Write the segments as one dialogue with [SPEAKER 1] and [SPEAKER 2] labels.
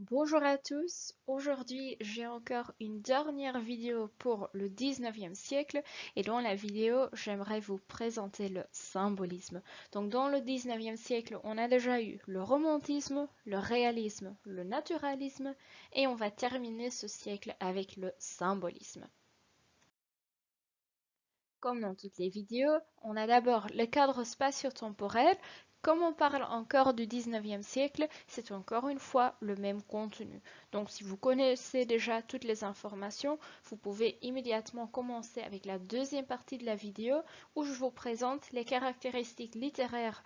[SPEAKER 1] Bonjour à tous, aujourd'hui j'ai encore une dernière vidéo pour le 19e siècle et dans la vidéo j'aimerais vous présenter le symbolisme. Donc dans le 19e siècle on a déjà eu le romantisme, le réalisme, le naturalisme et on va terminer ce siècle avec le symbolisme. Comme dans toutes les vidéos, on a d'abord le cadre spatio-temporel. Comme on parle encore du 19e siècle, c'est encore une fois le même contenu. Donc si vous connaissez déjà toutes les informations, vous pouvez immédiatement commencer avec la deuxième partie de la vidéo où je vous présente les caractéristiques littéraires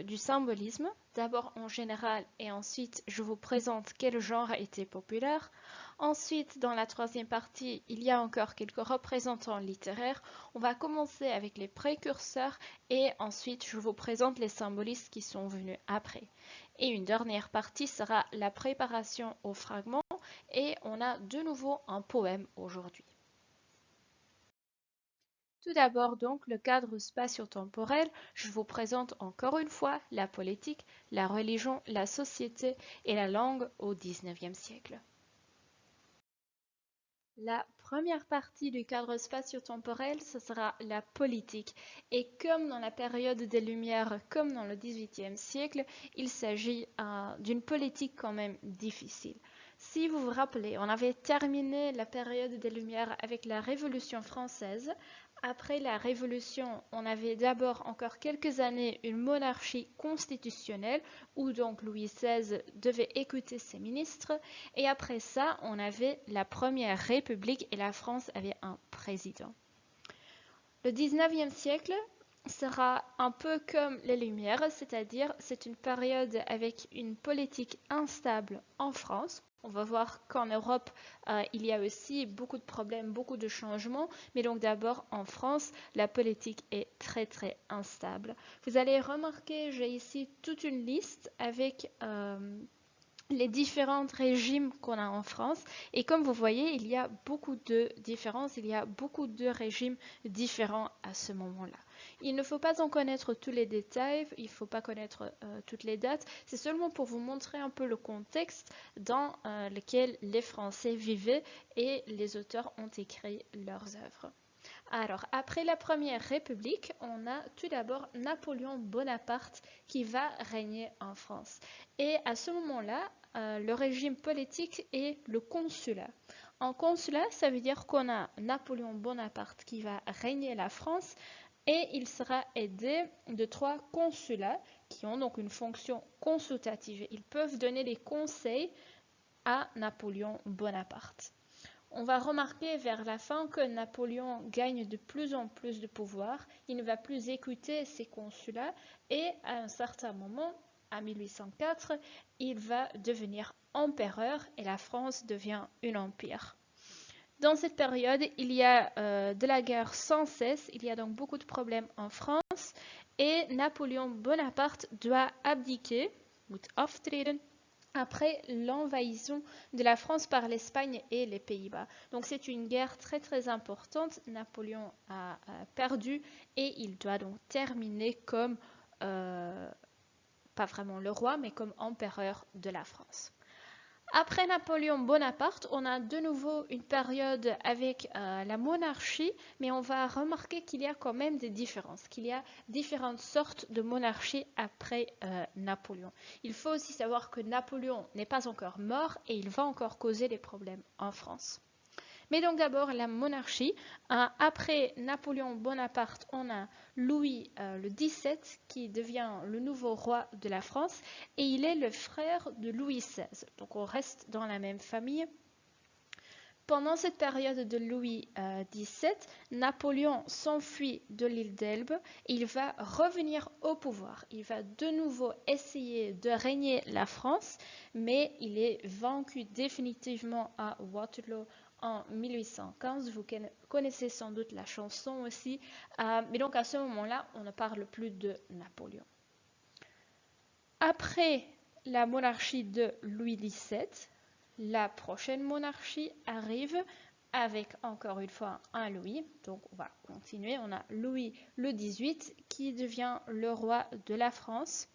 [SPEAKER 1] du symbolisme, d'abord en général et ensuite je vous présente quel genre a été populaire. Ensuite, dans la troisième partie, il y a encore quelques représentants littéraires. On va commencer avec les précurseurs et ensuite je vous présente les symbolistes qui sont venus après. Et une dernière partie sera la préparation aux fragments et on a de nouveau un poème aujourd'hui. Tout d'abord donc le cadre spatio-temporel, je vous présente encore une fois la politique, la religion, la société et la langue au XIXe siècle. La première partie du cadre spatio-temporel, ce sera la politique. Et comme dans la période des Lumières, comme dans le XVIIIe siècle, il s'agit d'une politique quand même difficile. Si vous vous rappelez, on avait terminé la période des Lumières avec la Révolution française. Après la Révolution, on avait d'abord encore quelques années une monarchie constitutionnelle où donc Louis XVI devait écouter ses ministres. Et après ça, on avait la Première République et la France avait un président. Le 19e siècle sera un peu comme les Lumières, c'est-à-dire c'est une période avec une politique instable en France. On va voir qu'en Europe, il y a aussi beaucoup de problèmes, beaucoup de changements, mais donc d'abord en France, la politique est très très instable. Vous allez remarquer, j'ai ici toute une liste avec les différents régimes qu'on a en France. Et comme vous voyez, il y a beaucoup de différences, il y a beaucoup de régimes différents à ce moment-là. Il ne faut pas en connaître tous les détails, il ne faut pas connaître toutes les dates. C'est seulement pour vous montrer un peu le contexte dans lequel les Français vivaient et les auteurs ont écrit leurs œuvres. Alors, après la Première République, on a tout d'abord Napoléon Bonaparte qui va régner en France. Et à ce moment-là, le régime politique est le consulat. En consulat, ça veut dire qu'on a Napoléon Bonaparte qui va régner la France et il sera aidé de 3 consulats qui ont donc une fonction consultative. Ils peuvent donner des conseils à Napoléon Bonaparte. On va remarquer vers la fin que Napoléon gagne de plus en plus de pouvoir, il ne va plus écouter ses consulats et à un certain moment, en 1804, il va devenir empereur et la France devient un empire. Dans cette période, il y a de la guerre sans cesse, il y a donc beaucoup de problèmes en France et Napoléon Bonaparte doit abdiquer, moet aftreden, après l'envahissement de la France par l'Espagne et les Pays-Bas. Donc c'est une guerre très très importante. Napoléon a perdu et il doit donc terminer comme, pas vraiment le roi, mais comme empereur de la France. Après Napoléon Bonaparte, on a de nouveau une période avec la monarchie, mais on va remarquer qu'il y a quand même des différences, qu'il y a différentes sortes de monarchies après Napoléon. Il faut aussi savoir que Napoléon n'est pas encore mort et il va encore causer des problèmes en France. Mais donc d'abord la monarchie. Après Napoléon Bonaparte, on a Louis le XVII qui devient le nouveau roi de la France et il est le frère de Louis XVI. Donc on reste dans la même famille. Pendant cette période de Louis XVII, Napoléon s'enfuit de l'île d'Elbe et il va revenir au pouvoir. Il va de nouveau essayer de régner la France, mais il est vaincu définitivement à Waterloo en 1815. Vous connaissez sans doute la chanson aussi, mais donc à ce moment-là, on ne parle plus de Napoléon. Après la monarchie de Louis XVII, la prochaine monarchie arrive avec encore une fois un Louis. Donc on va continuer. On a Louis le XVIII qui devient le roi de la France.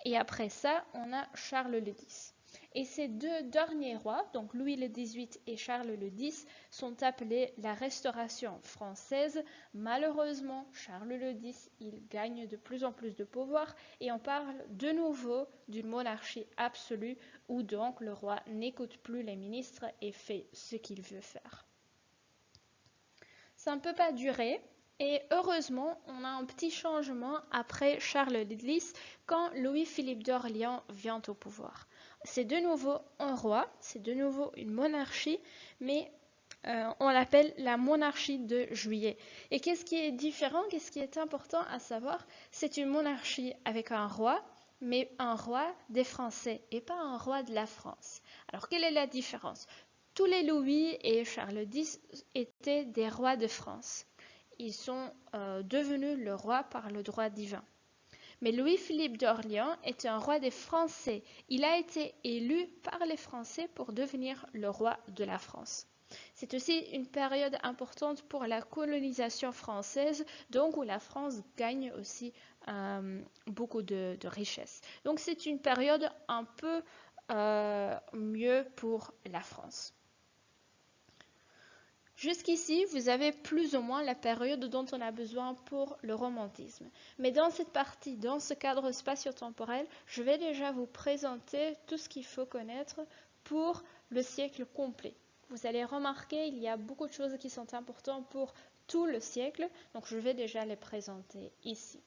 [SPEAKER 1] Et après ça, on a Charles le X. Et ces deux derniers rois, donc Louis le XVIII et Charles le X, sont appelés la Restauration française. Malheureusement, Charles le X, il gagne de plus en plus de pouvoir et on parle de nouveau d'une monarchie absolue où donc le roi n'écoute plus les ministres et fait ce qu'il veut faire. Ça ne peut pas durer. Et heureusement, on a un petit changement après Charles le X quand Louis-Philippe d'Orléans vient au pouvoir. C'est de nouveau un roi, c'est de nouveau une monarchie, mais on l'appelle la monarchie de Juillet. Et qu'est-ce qui est différent, qu'est-ce qui est important à savoir? C'est une monarchie avec un roi, mais un roi des Français et pas un roi de la France. Alors, quelle est la différence? Tous les Louis et Charles X étaient des rois de France. Ils sont devenus le roi par le droit divin. Mais Louis-Philippe d'Orléans est un roi des Français. Il a été élu par les Français pour devenir le roi de la France. C'est aussi une période importante pour la colonisation française, donc où la France gagne aussi beaucoup de richesses. Donc c'est une période un peu mieux pour la France. Jusqu'ici, vous avez plus ou moins la période dont on a besoin pour le romantisme. Mais dans cette partie, dans ce cadre spatio-temporel, je vais déjà vous présenter tout ce qu'il faut connaître pour le siècle complet. Vous allez remarquer, il y a beaucoup de choses qui sont importantes pour tout le siècle, donc je vais déjà les présenter ici.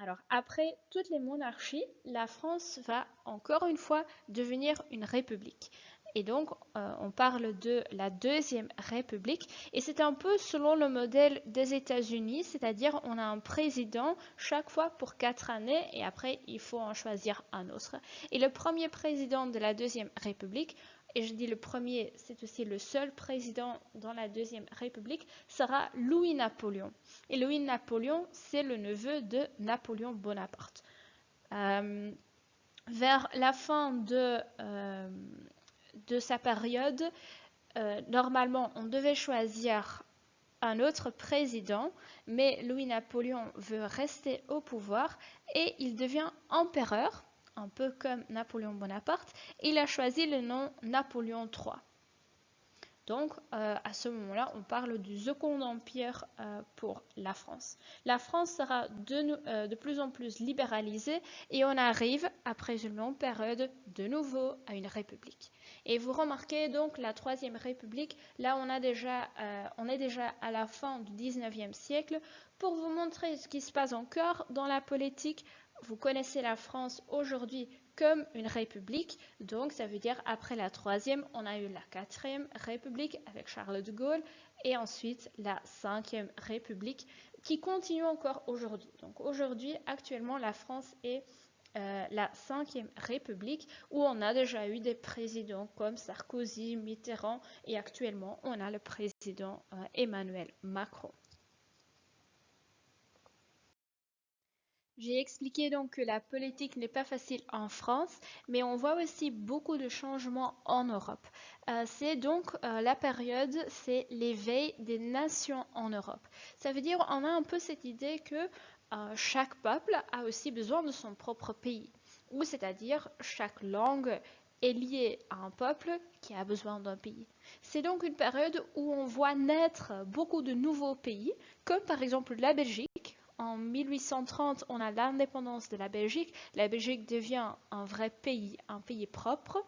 [SPEAKER 1] Alors, après toutes les monarchies, la France va encore une fois devenir une république. Et donc, on parle de la Deuxième République. Et c'est un peu selon le modèle des États-Unis, c'est-à-dire on a un président chaque fois pour 4 années et après, il faut en choisir un autre. Et le premier président de la Deuxième République, et je dis le premier, c'est aussi le seul président dans la Deuxième République, sera Louis-Napoléon. Et Louis-Napoléon, c'est le neveu de Napoléon Bonaparte. Vers la fin de sa période, normalement, on devait choisir un autre président, mais Louis-Napoléon veut rester au pouvoir et il devient empereur, un peu comme Napoléon Bonaparte. Il a choisi le nom Napoléon III. Donc, à ce moment-là, on parle du Second Empire pour la France. La France sera de plus en plus libéralisée et on arrive, après une longue période, de nouveau à une république. Et vous remarquez donc la Troisième République, là on est déjà à la fin du 19e siècle. Pour vous montrer ce qui se passe encore dans la politique, vous connaissez la France aujourd'hui comme une république, donc ça veut dire après la troisième, on a eu la 4e république avec Charles de Gaulle et ensuite la 5e république qui continue encore aujourd'hui. Donc aujourd'hui, actuellement, la France est la 5e république où on a déjà eu des présidents comme Sarkozy, Mitterrand et actuellement on a le président Emmanuel Macron. J'ai expliqué donc que la politique n'est pas facile en France, mais on voit aussi beaucoup de changements en Europe. C'est donc la période, c'est l'éveil des nations en Europe. Ça veut dire on a un peu cette idée que chaque peuple a aussi besoin de son propre pays, ou c'est-à-dire chaque langue est liée à un peuple qui a besoin d'un pays. C'est donc une période où on voit naître beaucoup de nouveaux pays, comme par exemple la Belgique. En 1830, on a l'indépendance de la Belgique. La Belgique devient un vrai pays, un pays propre.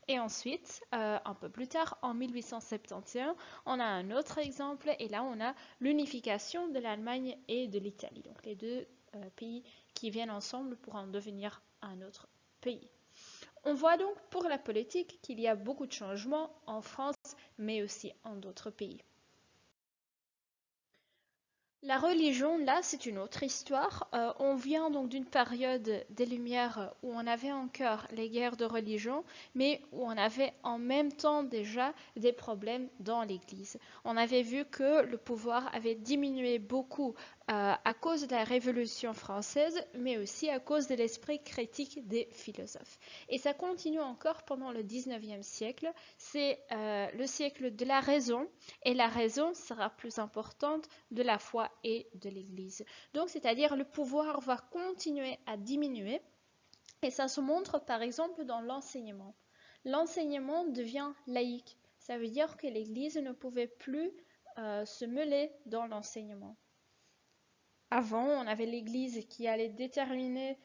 [SPEAKER 1] Et ensuite, un peu plus tard, en 1871, on a un autre exemple. Et là, on a l'unification de l'Allemagne et de l'Italie. Donc les deux pays qui viennent ensemble pour en devenir un autre pays. On voit donc pour la politique qu'il y a beaucoup de changements en France, mais aussi en d'autres pays. La religion, là, c'est une autre histoire. On vient donc d'une période des Lumières où on avait encore les guerres de religion, mais où on avait en même temps déjà des problèmes dans l'Église. On avait vu que le pouvoir avait diminué beaucoup à cause de la Révolution française, mais aussi à cause de l'esprit critique des philosophes. Et ça continue encore pendant le 19e siècle. C'est le siècle de la raison, et la raison sera plus importante de la foi et de l'Église. Donc, c'est-à-dire le pouvoir va continuer à diminuer Et ça se montre par exemple dans l'enseignement. L'enseignement devient laïque. Ça veut dire que l'Église ne pouvait plus se mêler dans l'enseignement. Avant, on avait l'Église qui allait déterminer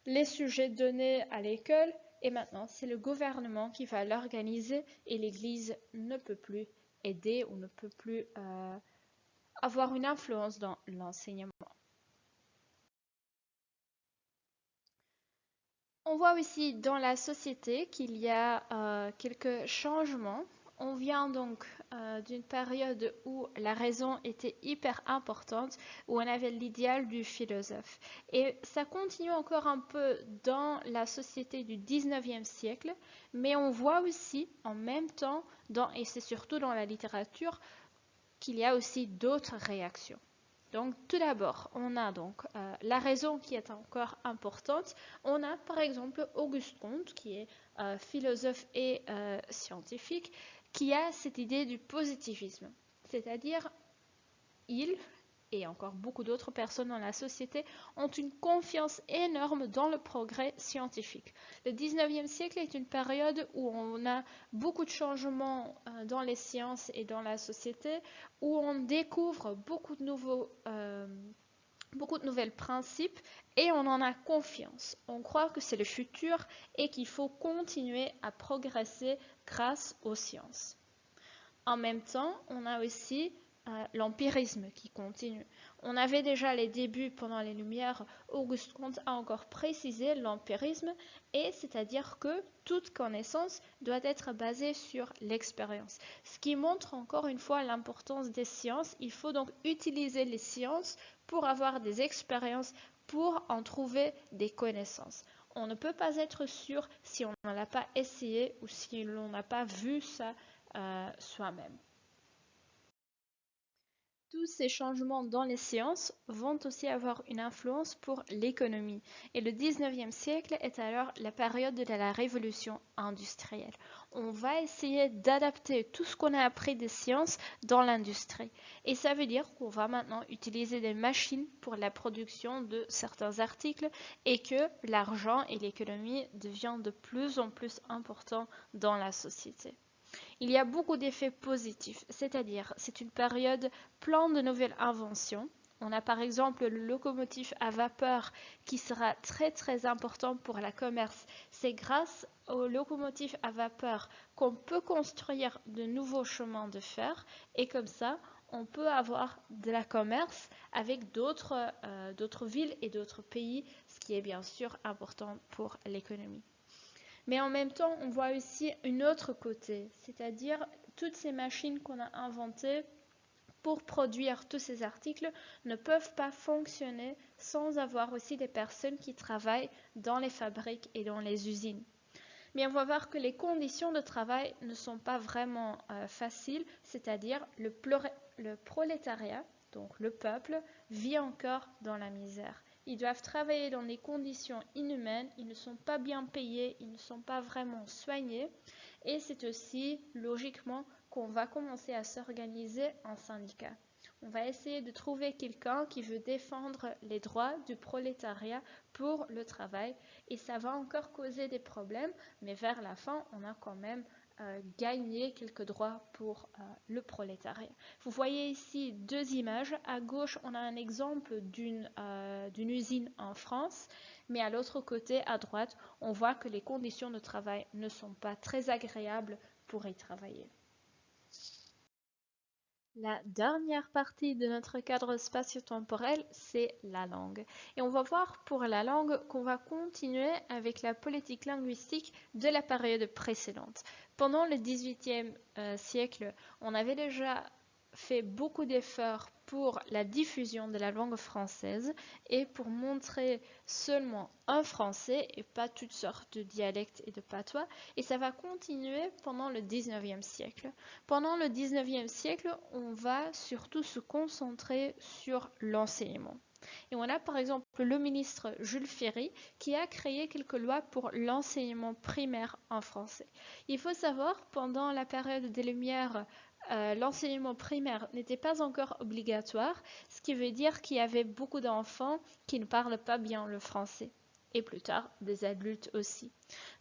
[SPEAKER 1] les sujets donnés à l'école et maintenant, c'est le gouvernement qui va l'organiser et l'Église ne peut plus aider ou ne peut plus avoir une influence dans l'enseignement. On voit aussi dans la société qu'il y a quelques changements. On vient donc d'une période où la raison était hyper importante, où on avait l'idéal du philosophe. Et ça continue encore un peu dans la société du 19e siècle, mais on voit aussi en même temps, et c'est surtout dans la littérature, qu'il y a aussi d'autres réactions. Donc, tout d'abord, on a donc la raison qui est encore importante. On a par exemple Auguste Comte, qui est philosophe et scientifique, qui a cette idée du positivisme. C'est-à-dire, il et encore beaucoup d'autres personnes dans la société ont une confiance énorme dans le progrès scientifique. Le 19e siècle est une période où on a beaucoup de changements dans les sciences et dans la société, où on découvre beaucoup de nouvelles principes et on en a confiance. On croit que c'est le futur et qu'il faut continuer à progresser grâce aux sciences. En même temps, on a aussi l'empirisme qui continue. On avait déjà les débuts pendant les Lumières. Auguste Comte a encore précisé l'empirisme, et c'est-à-dire que toute connaissance doit être basée sur l'expérience. Ce qui montre encore une fois l'importance des sciences. Il faut donc utiliser les sciences pour avoir des expériences, pour en trouver des connaissances. On ne peut pas être sûr si on ne l'a pas essayé ou si l'on n'a pas vu ça soi-même. Tous ces changements dans les sciences vont aussi avoir une influence pour l'économie. Et le 19e siècle est alors la période de la révolution industrielle. On va essayer d'adapter tout ce qu'on a appris des sciences dans l'industrie. Et ça veut dire qu'on va maintenant utiliser des machines pour la production de certains articles et que l'argent et l'économie deviennent de plus en plus importants dans la société. Il y a beaucoup d'effets positifs, c'est-à-dire c'est une période pleine de nouvelles inventions. On a par exemple le locomotive à vapeur qui sera très très important pour la commerce. C'est grâce au locomotive à vapeur qu'on peut construire de nouveaux chemins de fer et comme ça on peut avoir de la commerce avec d'autres villes et d'autres pays, ce qui est bien sûr important pour l'économie. Mais en même temps, on voit aussi un autre côté, c'est-à-dire toutes ces machines qu'on a inventées pour produire tous ces articles ne peuvent pas fonctionner sans avoir aussi des personnes qui travaillent dans les fabriques et dans les usines. Mais on va voir que les conditions de travail ne sont pas vraiment faciles, c'est-à-dire le prolétariat, donc le peuple, vit encore dans la misère. Ils doivent travailler dans des conditions inhumaines, ils ne sont pas bien payés, ils ne sont pas vraiment soignés. Et c'est aussi, logiquement, qu'on va commencer à s'organiser en syndicat. On va essayer de trouver quelqu'un qui veut défendre les droits du prolétariat pour le travail. Et ça va encore causer des problèmes, mais vers la fin, on a quand même gagné quelques droits pour le prolétariat. Vous voyez ici deux images. À gauche, on a un exemple d'une usine en France, mais à l'autre côté, à droite, on voit que les conditions de travail ne sont pas très agréables pour y travailler. La dernière partie de notre cadre spatio-temporel, c'est la langue. Et on va voir pour la langue qu'on va continuer avec la politique linguistique de la période précédente. Pendant le XVIIIe siècle, on avait déjà fait beaucoup d'efforts pour la diffusion de la langue française et pour montrer seulement un français et pas toutes sortes de dialectes et de patois. Et ça va continuer pendant le XIXe siècle. Pendant le XIXe siècle, on va surtout se concentrer sur l'enseignement. Et on a par exemple le ministre Jules Ferry qui a créé quelques lois pour l'enseignement primaire en français. Il faut savoir, pendant la période des Lumières, l'enseignement primaire n'était pas encore obligatoire, ce qui veut dire qu'il y avait beaucoup d'enfants qui ne parlent pas bien le français. et plus tard des adultes aussi.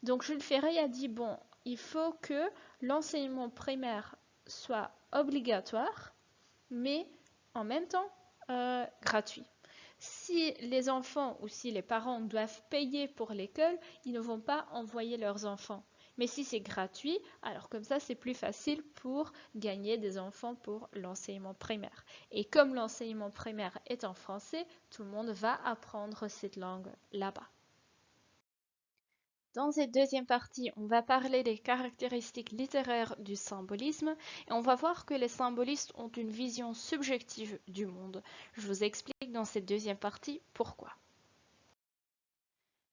[SPEAKER 1] Donc Jules Ferry a dit, bon, il faut que l'enseignement primaire soit obligatoire, mais en même temps gratuit. Si les enfants ou si les parents doivent payer pour l'école, ils ne vont pas envoyer leurs enfants. Mais si c'est gratuit, alors comme ça, c'est plus facile pour gagner des enfants pour l'enseignement primaire. Et comme l'enseignement primaire est en français, tout le monde va apprendre cette langue là-bas. Dans cette deuxième partie, on va parler des caractéristiques littéraires du symbolisme et on va voir que les symbolistes ont une vision subjective du monde. Je vous explique dans cette deuxième partie pourquoi.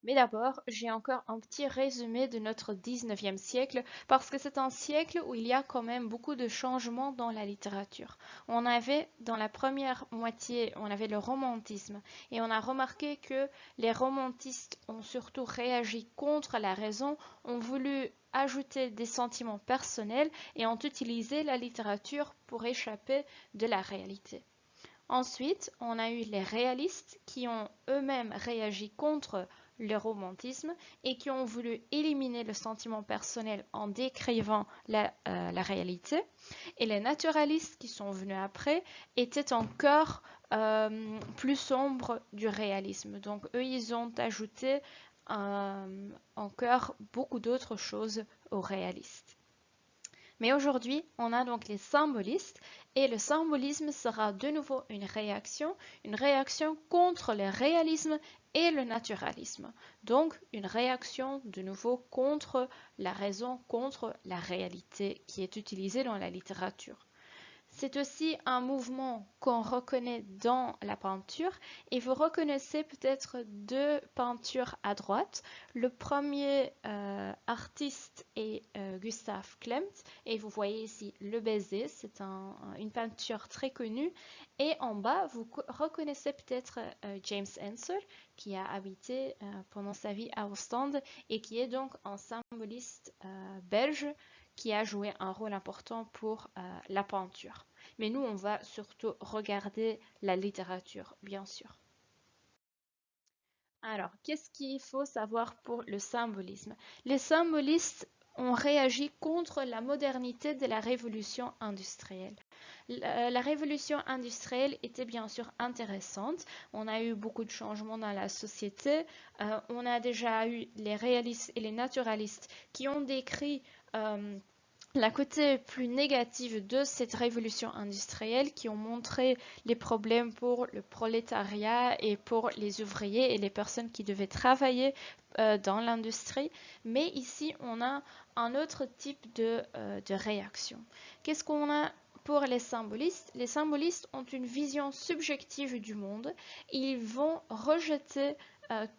[SPEAKER 1] Mais d'abord, j'ai encore un petit résumé de notre 19e siècle parce que c'est un siècle où il y a quand même beaucoup de changements dans la littérature. On avait, dans la première moitié, on avait le romantisme et on a remarqué que les romantistes ont surtout réagi contre la raison, ont voulu ajouter des sentiments personnels et ont utilisé la littérature pour échapper de la réalité. Ensuite, on a eu les réalistes qui ont eux-mêmes réagi contre le romantisme et qui ont voulu éliminer le sentiment personnel en décrivant la réalité. Et les naturalistes qui sont venus après étaient encore plus sombres du réalisme. Donc eux, ils ont ajouté encore beaucoup d'autres choses aux réalistes. Mais aujourd'hui, on a donc les symbolistes et le symbolisme sera de nouveau une réaction contre le réalisme et le naturalisme. Donc une réaction de nouveau contre la raison, contre la réalité qui est utilisée dans la littérature. C'est aussi un mouvement qu'on reconnaît dans la peinture et vous reconnaissez peut-être deux peintures à droite. Le premier artiste est Gustav Klimt et vous voyez ici le baiser, c'est une peinture très connue. Et en bas, vous reconnaissez peut-être James Ensor qui a habité pendant sa vie à Ostende et qui est donc un symboliste belge qui a joué un rôle important pour la peinture. Mais nous, on va surtout regarder la littérature, bien sûr. Alors, qu'est-ce qu'il faut savoir pour le symbolisme? Les symbolistes ont réagi contre la modernité de la révolution industrielle. La révolution industrielle était bien sûr intéressante. On a eu beaucoup de changements dans la société. On a déjà eu les réalistes et les naturalistes qui ont décrit la côté plus négative de cette révolution industrielle qui ont montré les problèmes pour le prolétariat et pour les ouvriers et les personnes qui devaient travailler dans l'industrie. Mais ici, on a un autre type de réaction. Qu'est-ce qu'on a pour les symbolistes? Les symbolistes ont une vision subjective du monde et ils vont rejeter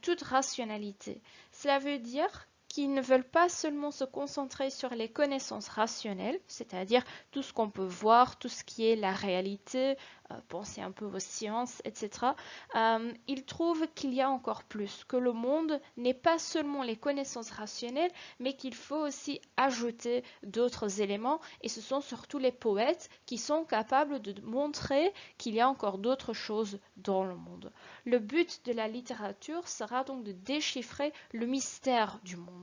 [SPEAKER 1] toute rationalité. Cela veut dire qu'ils ne veulent pas seulement se concentrer sur les connaissances rationnelles, c'est-à-dire tout ce qu'on peut voir, tout ce qui est la réalité, penser un peu aux sciences, etc. Ils trouvent qu'il y a encore plus, que le monde n'est pas seulement les connaissances rationnelles, mais qu'il faut aussi ajouter d'autres éléments, et ce sont surtout les poètes qui sont capables de montrer qu'il y a encore d'autres choses dans le monde. Le but de la littérature sera donc de déchiffrer le mystère du monde.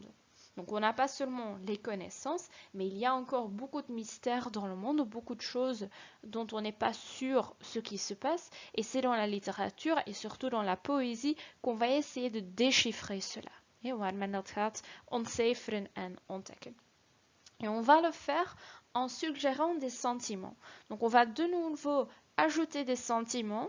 [SPEAKER 1] Donc on n'a pas seulement les connaissances, mais il y a encore beaucoup de mystères dans le monde, beaucoup de choses dont on n'est pas sûr ce qui se passe, et c'est dans la littérature et surtout dans la poésie qu'on va essayer de déchiffrer cela. Et on va le faire en suggérant des sentiments. Donc on va de nouveau ajouter des sentiments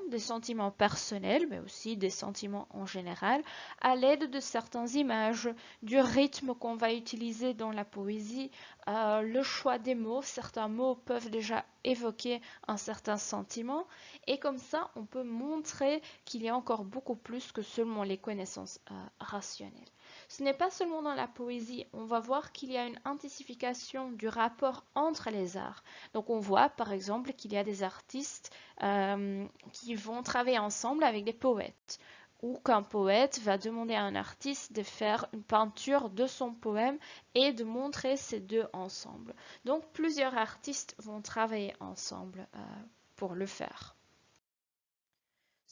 [SPEAKER 1] personnels, mais aussi des sentiments en général, à l'aide de certaines images, du rythme qu'on va utiliser dans la poésie, le choix des mots. Certains mots peuvent déjà évoquer un certain sentiment, et comme ça, on peut montrer qu'il y a encore beaucoup plus que seulement les connaissances rationnelles. Ce n'est pas seulement dans la poésie, on va voir qu'il y a une intensification du rapport entre les arts. Donc on voit par exemple qu'il y a des artistes qui vont travailler ensemble avec des poètes, ou qu'un poète va demander à un artiste de faire une peinture de son poème et de montrer ces deux ensemble. Donc plusieurs artistes vont travailler ensemble pour le faire.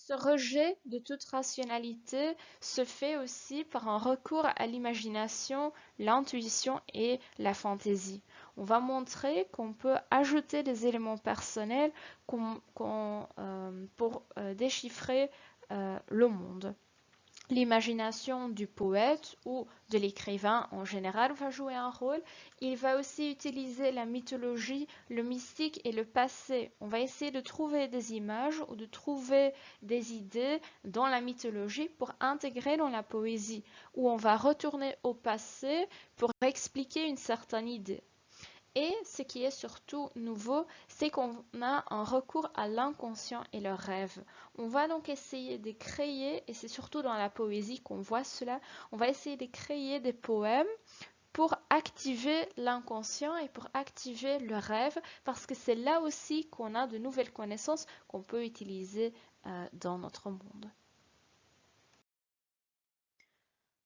[SPEAKER 1] Ce rejet de toute rationalité se fait aussi par un recours à l'imagination, l'intuition et la fantaisie. On va montrer qu'on peut ajouter des éléments personnels pour déchiffrer le monde. L'imagination du poète ou de l'écrivain en général va jouer un rôle. Il va aussi utiliser la mythologie, le mystique et le passé. On va essayer de trouver des images ou de trouver des idées dans la mythologie pour intégrer dans la poésie, où on va retourner au passé pour expliquer une certaine idée. Et ce qui est surtout nouveau, c'est qu'on a un recours à l'inconscient et le rêve. On va donc essayer de créer, et c'est surtout dans la poésie qu'on voit cela, on va essayer de créer des poèmes pour activer l'inconscient et pour activer le rêve, parce que c'est là aussi qu'on a de nouvelles connaissances qu'on peut utiliser dans notre monde.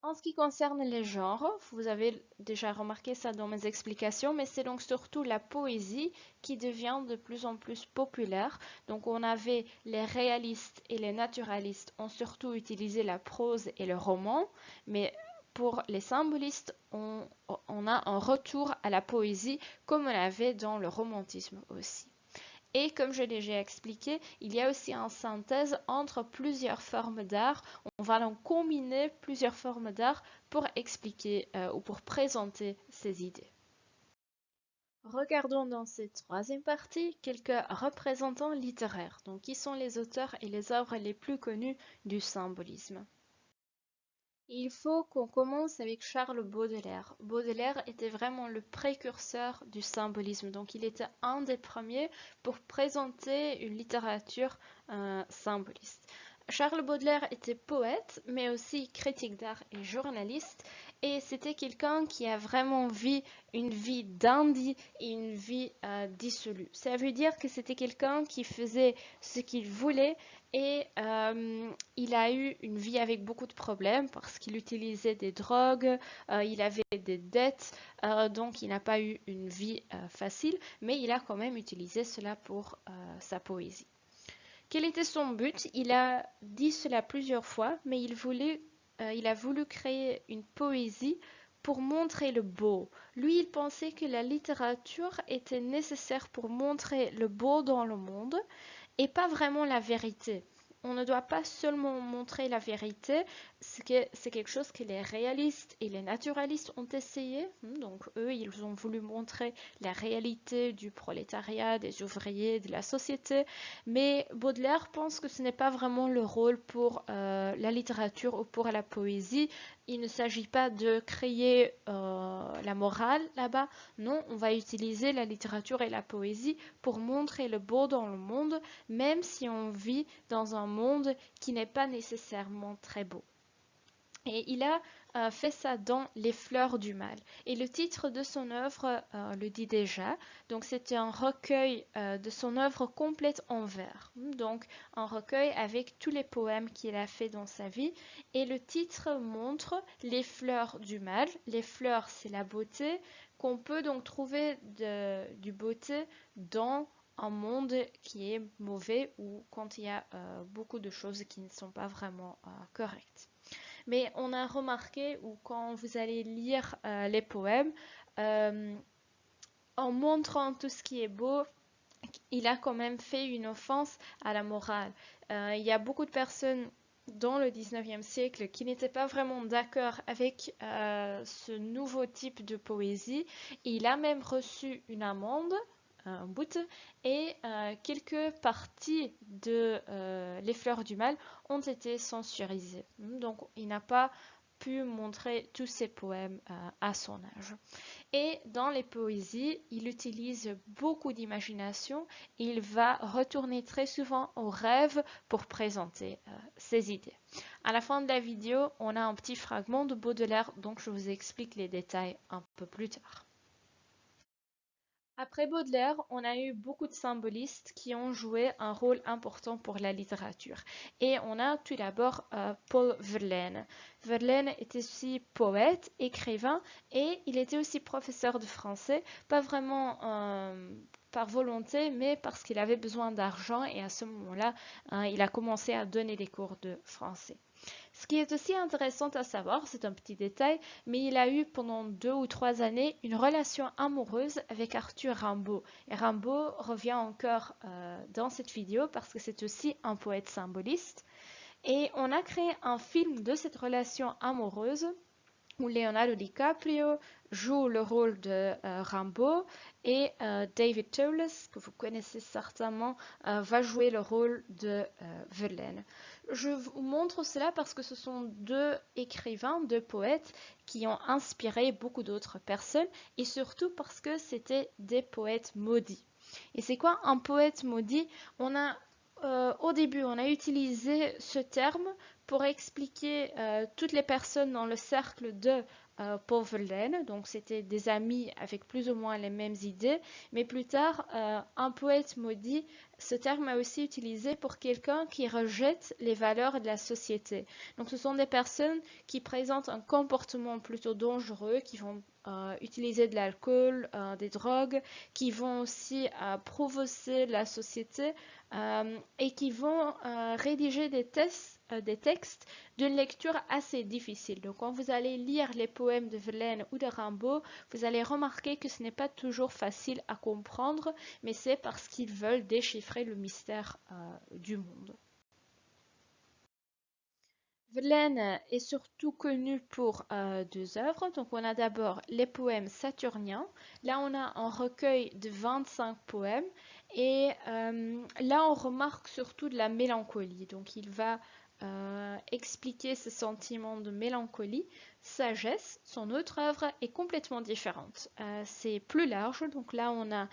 [SPEAKER 1] En ce qui concerne les genres, vous avez déjà remarqué ça dans mes explications, mais c'est donc surtout la poésie qui devient de plus en plus populaire. Donc on avait les réalistes et les naturalistes ont surtout utilisé la prose et le roman, mais pour les symbolistes, on a un retour à la poésie comme on avait dans le romantisme aussi. Et comme je l'ai déjà expliqué, il y a aussi une synthèse entre plusieurs formes d'art. On va donc combiner plusieurs formes d'art pour expliquer ou pour présenter ces idées. Regardons dans cette troisième partie quelques représentants littéraires. Donc, qui sont les auteurs et les œuvres les plus connues du symbolisme? Il faut qu'on commence avec Charles Baudelaire. Baudelaire était vraiment le précurseur du symbolisme, donc il était un des premiers pour présenter une littérature symboliste. Charles Baudelaire était poète, mais aussi critique d'art et journaliste, et c'était quelqu'un qui a vraiment vu une vie dandy et une vie dissolue. Ça veut dire que c'était quelqu'un qui faisait ce qu'il voulait et il a eu une vie avec beaucoup de problèmes parce qu'il utilisait des drogues, il avait des dettes, donc il n'a pas eu une vie facile, mais il a quand même utilisé cela pour sa poésie. Quel était son but? Il a dit cela plusieurs fois, mais il a voulu créer une poésie pour montrer le beau. Lui, il pensait que la littérature était nécessaire pour montrer le beau dans le monde et pas vraiment la vérité. On ne doit pas seulement montrer la vérité, c'est quelque chose que les réalistes et les naturalistes ont essayé. Donc eux, ils ont voulu montrer la réalité du prolétariat, des ouvriers, de la société. Mais Baudelaire pense que ce n'est pas vraiment le rôle pour la littérature ou pour la poésie. Il ne s'agit pas de créer la morale là-bas. Non, on va utiliser la littérature et la poésie pour montrer le beau dans le monde, même si on vit dans un monde qui n'est pas nécessairement très beau. Et il a fait ça dans Les Fleurs du Mal. Et le titre de son œuvre le dit déjà. Donc c'était un recueil de son œuvre complète en vers. Donc un recueil avec tous les poèmes qu'il a fait dans sa vie. Et le titre montre Les Fleurs du Mal. Les fleurs, c'est la beauté, qu'on peut donc trouver du beauté dans un monde qui est mauvais ou quand il y a beaucoup de choses qui ne sont pas vraiment correctes. Mais on a remarqué, ou quand vous allez lire les poèmes, en montrant tout ce qui est beau, il a quand même fait une offense à la morale. Il y a beaucoup de personnes dans le 19e siècle qui n'étaient pas vraiment d'accord avec ce nouveau type de poésie. Il a même reçu une amende, un bout, et quelques parties de Les Fleurs du Mal ont été censurisées. Donc il n'a pas pu montrer tous ses poèmes à son âge. Et dans les poésies, il utilise beaucoup d'imagination et il va retourner très souvent au rêve pour présenter ses idées. À la fin de la vidéo, on a un petit fragment de Baudelaire, donc je vous explique les détails un peu plus tard. Après Baudelaire, on a eu beaucoup de symbolistes qui ont joué un rôle important pour la littérature. Et on a tout d'abord Paul Verlaine. Verlaine était aussi poète, écrivain et il était aussi professeur de français, pas vraiment par volonté, mais parce qu'il avait besoin d'argent et à ce moment-là, il a commencé à donner des cours de français. Ce qui est aussi intéressant à savoir, c'est un petit détail, mais il a eu pendant 2 ou 3 années une relation amoureuse avec Arthur Rimbaud. Et Rimbaud revient encore dans cette vidéo parce que c'est aussi un poète symboliste. Et on a créé un film de cette relation amoureuse où Leonardo DiCaprio joue le rôle de Rimbaud et David Thewlis, que vous connaissez certainement, va jouer le rôle de Verlaine. Je vous montre cela parce que ce sont deux écrivains, deux poètes qui ont inspiré beaucoup d'autres personnes et surtout parce que c'était des poètes maudits. Et c'est quoi un poète maudit? Au début, on a utilisé ce terme pour expliquer toutes les personnes dans le cercle de Paul Verlaine. Donc, c'était des amis avec plus ou moins les mêmes idées. Mais plus tard, un poète maudit, ce terme est aussi utilisé pour quelqu'un qui rejette les valeurs de la société. Donc, ce sont des personnes qui présentent un comportement plutôt dangereux, qui vont utiliser de l'alcool, des drogues, qui vont aussi provoquer la société et qui vont rédiger des textes d'une lecture assez difficile. Donc quand vous allez lire les poèmes de Verlaine ou de Rimbaud, vous allez remarquer que ce n'est pas toujours facile à comprendre, mais c'est parce qu'ils veulent déchiffrer le mystère du monde. Verlaine est surtout connu pour deux œuvres. Donc on a d'abord les poèmes saturniens. Là on a un recueil de 25 poèmes et là on remarque surtout de la mélancolie. Donc il va expliquer ce sentiment de mélancolie. Sagesse, son autre œuvre, est complètement différente. C'est plus large, donc là on a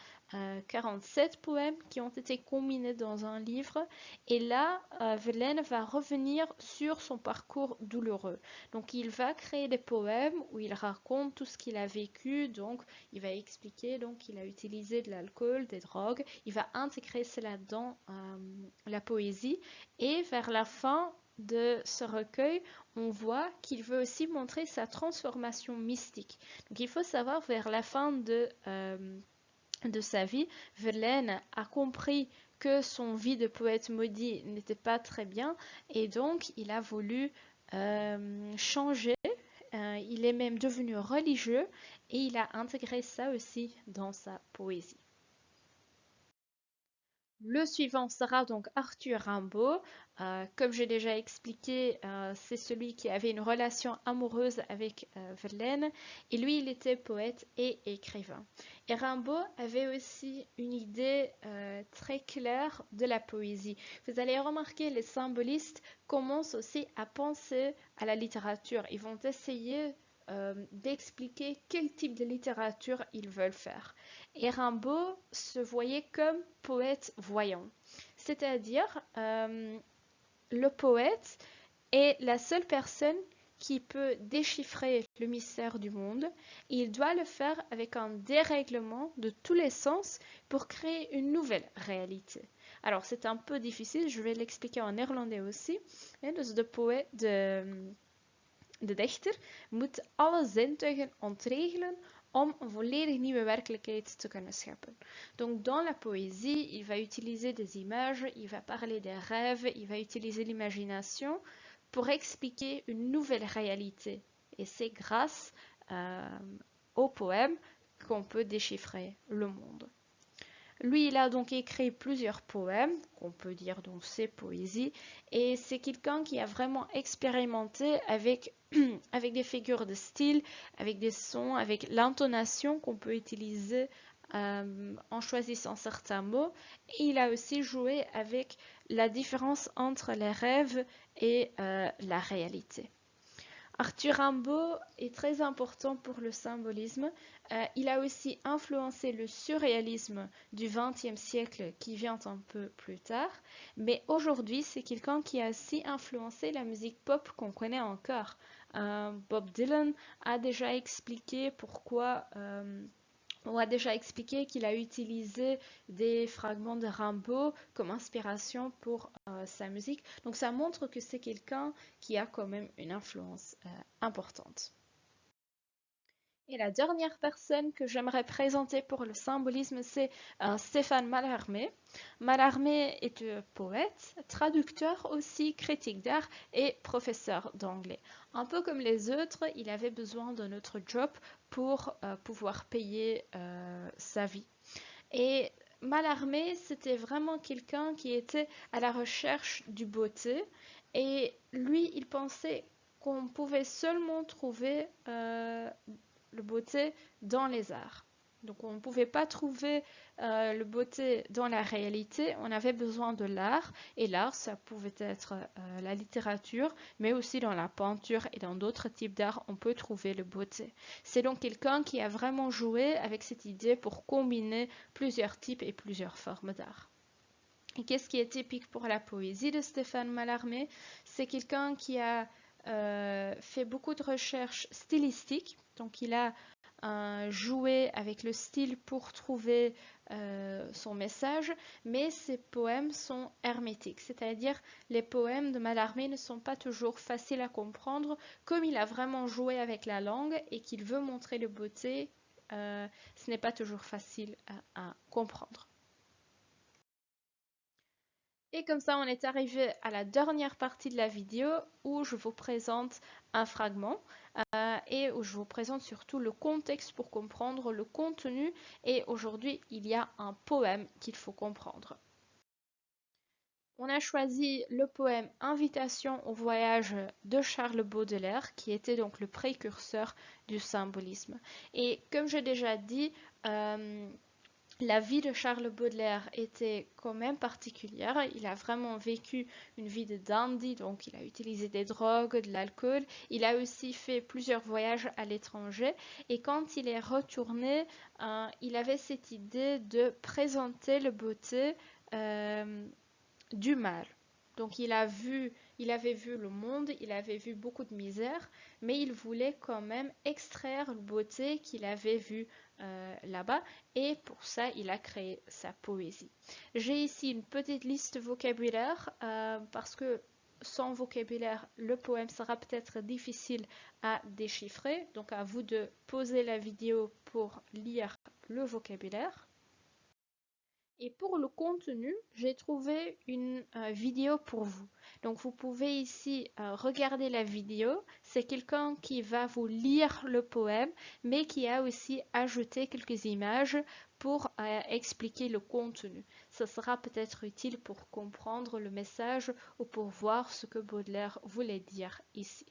[SPEAKER 1] 47 poèmes qui ont été combinés dans un livre et là Verlaine va revenir sur son parcours douloureux. Donc il va créer des poèmes où il raconte tout ce qu'il a vécu, donc il va expliquer qu'il a utilisé de l'alcool, des drogues, il va intégrer cela dans la poésie et vers la fin de ce recueil, on voit qu'il veut aussi montrer sa transformation mystique. Donc il faut savoir, vers la fin de sa vie, Verlaine a compris que son vie de poète maudit n'était pas très bien et donc il a voulu changer. Il est même devenu religieux et il a intégré ça aussi dans sa poésie. Le suivant sera donc Arthur Rimbaud. Comme j'ai déjà expliqué, c'est celui qui avait une relation amoureuse avec Verlaine. Et lui, il était poète et écrivain. Et Rimbaud avait aussi une idée très claire de la poésie. Vous allez remarquer, les symbolistes commencent aussi à penser à la littérature. Ils vont essayer d'expliquer quel type de littérature ils veulent faire. Et Rimbaud se voyait comme poète voyant. C'est-à-dire, le poète est la seule personne qui peut déchiffrer le mystère du monde. Et il doit le faire avec un dérèglement de tous les sens pour créer une nouvelle réalité. Alors, c'est un peu difficile, je vais l'expliquer en néerlandais aussi. Dus de dichter moet alle zintuigen ontregelen om een volledig nieuwe werkelijkheid te kunnen scheppen. Donc dans la poésie, il va utiliser des images, il va parler des rêves, il va utiliser l'imagination pour expliquer une nouvelle réalité. Et c'est grâce au poème qu'on peut déchiffrer le monde. Lui, il a donc écrit plusieurs poèmes, qu'on peut dire donc ses poésies, et c'est quelqu'un qui a vraiment expérimenté avec, avec des figures de style, avec des sons, avec l'intonation qu'on peut utiliser en choisissant certains mots. Et il a aussi joué avec la différence entre les rêves et la réalité. Arthur Rimbaud est très important pour le symbolisme. Il a aussi influencé le surréalisme du XXe siècle qui vient un peu plus tard. Mais aujourd'hui, c'est quelqu'un qui a aussi influencé la musique pop qu'on connaît encore. Bob Dylan a déjà expliqué pourquoi... On a déjà expliqué qu'il a utilisé des fragments de Rimbaud comme inspiration pour sa musique. Donc ça montre que c'est quelqu'un qui a quand même une influence importante. Et la dernière personne que j'aimerais présenter pour le symbolisme, c'est Stéphane Mallarmé. Mallarmé est poète, traducteur aussi, critique d'art et professeur d'anglais. Un peu comme les autres, il avait besoin d'un autre job pour pouvoir payer sa vie. Et Mallarmé, c'était vraiment quelqu'un qui était à la recherche du beauté. Et lui, il pensait qu'on pouvait seulement trouver le beauté dans les arts. Donc on ne pouvait pas trouver le beauté dans la réalité, on avait besoin de l'art, et l'art, ça pouvait être la littérature, mais aussi dans la peinture et dans d'autres types d'art, on peut trouver le beauté. C'est donc quelqu'un qui a vraiment joué avec cette idée pour combiner plusieurs types et plusieurs formes d'art. Et qu'est-ce qui est typique pour la poésie de Stéphane Mallarmé? C'est quelqu'un qui a fait beaucoup de recherches stylistiques, donc il a joué avec le style pour trouver son message, mais ses poèmes sont hermétiques, c'est-à-dire les poèmes de Mallarmé ne sont pas toujours faciles à comprendre, comme il a vraiment joué avec la langue et qu'il veut montrer le beauté, ce n'est pas toujours facile à comprendre. Et comme ça, on est arrivé à la dernière partie de la vidéo où je vous présente un fragment et où je vous présente surtout le contexte pour comprendre le contenu. Et aujourd'hui, il y a un poème qu'il faut comprendre. On a choisi le poème Invitation au voyage de Charles Baudelaire, qui était donc le précurseur du symbolisme. Et comme j'ai déjà dit, la vie de Charles Baudelaire était quand même particulière. Il a vraiment vécu une vie de dandy, donc il a utilisé des drogues, de l'alcool. Il a aussi fait plusieurs voyages à l'étranger. Et quand il est retourné, il avait cette idée de présenter la beauté du mal. Donc il avait vu le monde, il avait vu beaucoup de misère, mais il voulait quand même extraire la beauté qu'il avait vue là-bas, et pour ça il a créé sa poésie. J'ai ici une petite liste vocabulaire parce que sans vocabulaire, le poème sera peut-être difficile à déchiffrer, donc à vous de poser la vidéo pour lire le vocabulaire. Et pour le contenu, j'ai trouvé une vidéo pour vous. Donc vous pouvez ici regarder la vidéo. C'est quelqu'un qui va vous lire le poème, mais qui a aussi ajouté quelques images pour expliquer le contenu. Ce sera peut-être utile pour comprendre le message ou pour voir ce que Baudelaire voulait dire ici.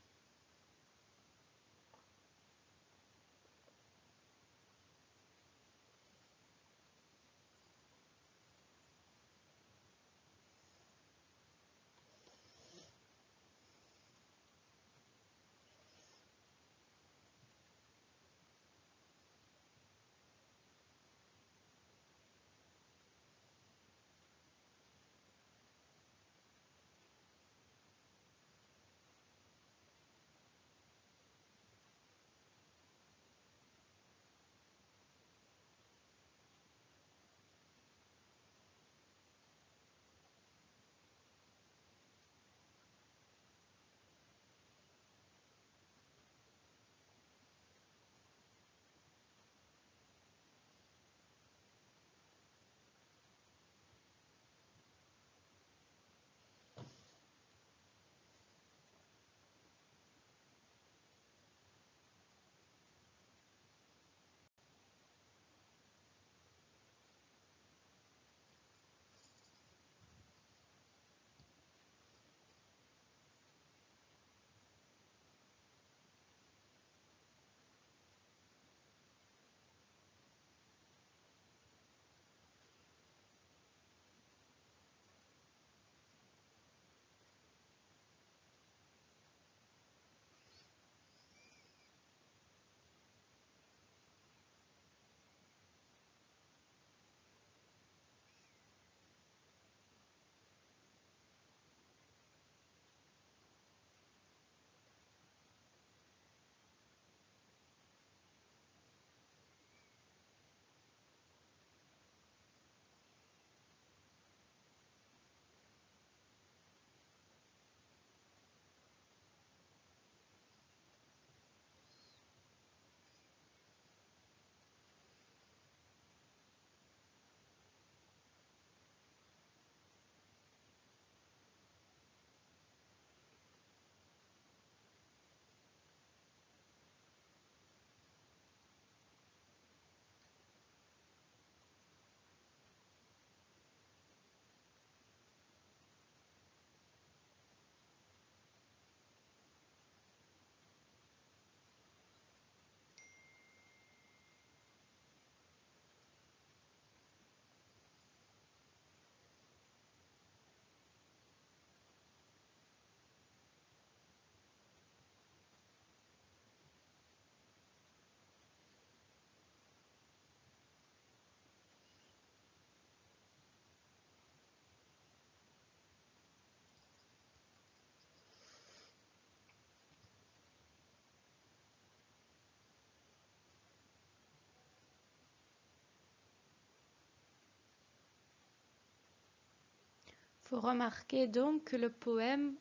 [SPEAKER 1] Vous remarquez donc que le poème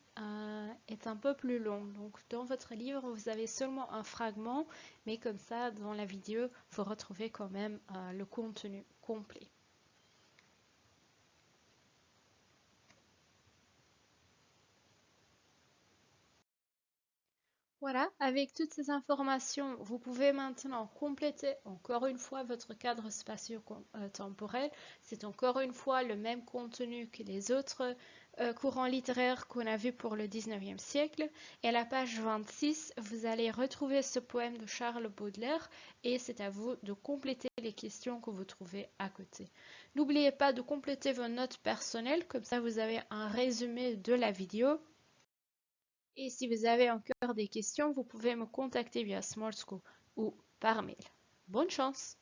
[SPEAKER 1] est un peu plus long. Donc, dans votre livre, vous avez seulement un fragment, mais comme ça, dans la vidéo, vous retrouvez quand même le contenu complet. Voilà, avec toutes ces informations, vous pouvez maintenant compléter encore une fois votre cadre spatio-temporel. C'est encore une fois le même contenu que les autres courants littéraires qu'on a vus pour le 19e siècle. Et à la page 26, vous allez retrouver ce poème de Charles Baudelaire et c'est à vous de compléter les questions que vous trouvez à côté. N'oubliez pas de compléter vos notes personnelles, comme ça vous avez un résumé de la vidéo. Et si vous avez encore des questions, vous pouvez me contacter via Small School ou par mail. Bonne chance!